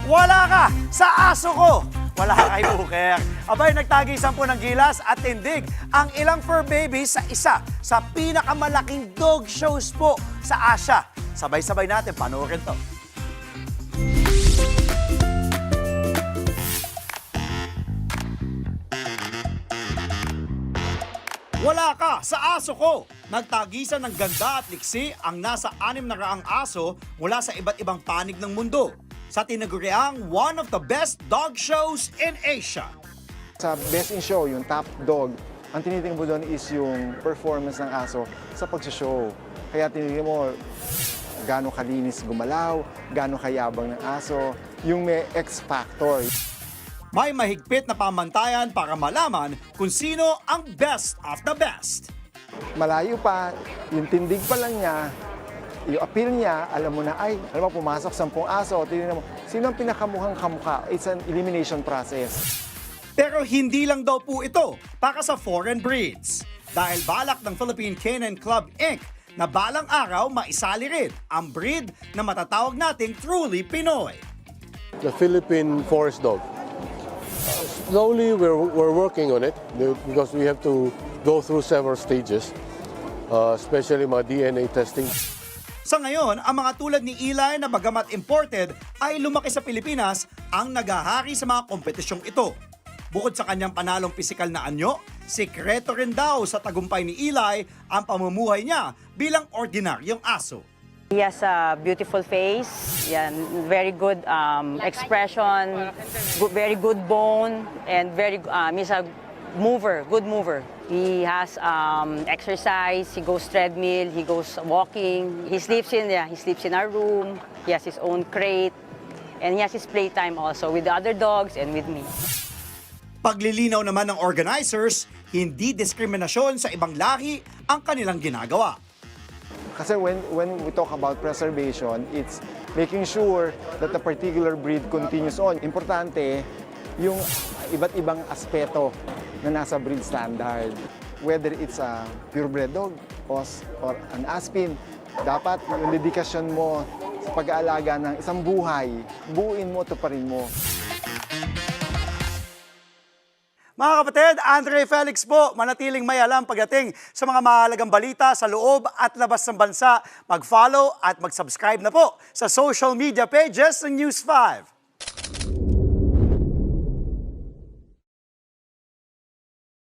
Wala ka sa aso ko! Wala kay Booker. Abay, nagtagisan po ng gilas at tindig ang ilang fur babies sa isa sa pinakamalaking dog shows po sa Asia. Sabay-sabay natin panoorin to. Wala ka sa aso ko! Nagtagisan ng ganda at liksi ang nasa 600 aso mula sa iba't ibang panig ng mundo sa tinaguriang one of the best dog shows in Asia. Sa Best in Show, yung top dog, ang tinitingnan mo doon is yung performance ng aso sa pagsishow. Kaya tinitingnan mo gaano kalinis gumalaw, gaano kayabang ng aso, yung may X factor. May mahigpit na pamantayan para malaman kung sino ang best of the best. Malayo pa, yung tindig pa lang niya, yung appeal niya, alam mo na, ay, alam mo, pumasok 10 aso, tinignan mo, sino ang pinakamukhang kamukha? It's an elimination process. Pero hindi lang daw po ito para sa foreign breeds. Dahil balak ng Philippine Canine Club Inc. na balang araw maisali rin ang breed na matatawag nating truly Pinoy. The Philippine forest dog. Slowly, we're working on it because we have to go through several stages, especially mga DNA testing. Sa ngayon, ang mga tulad ni Eli na bagamat imported ay lumaki sa Pilipinas ang naghahari sa mga kompetisyong ito. Bukod sa kanyang panalong pisikal na anyo, sikreto rin daw sa tagumpay ni Eli ang pamumuhay niya bilang ordinaryong aso. He has a beautiful face, yan, very good expression, very good bone, and he's a mover, good mover. He has exercise, he goes treadmill, he goes walking, he sleeps in our room, he has his own crate, and he has his playtime also with the other dogs and with me. Paglilinaw naman ng organizers, hindi diskriminasyon sa ibang lahi ang kanilang ginagawa. Kasi when we talk about preservation, it's making sure that the particular breed continues on. Importante yung iba't ibang aspeto na nasa breed standard. Whether it's a purebred dog or an Aspin, dapat yung dedikasyon mo sa pag-aalaga ng isang buhay, buuin mo, tuparin mo. Mga kapatid, Andre Felix po, manatiling may alam pagdating sa mga mahalagang balita sa loob at labas ng bansa. Mag-follow at mag-subscribe na po sa social media pages ng News 5.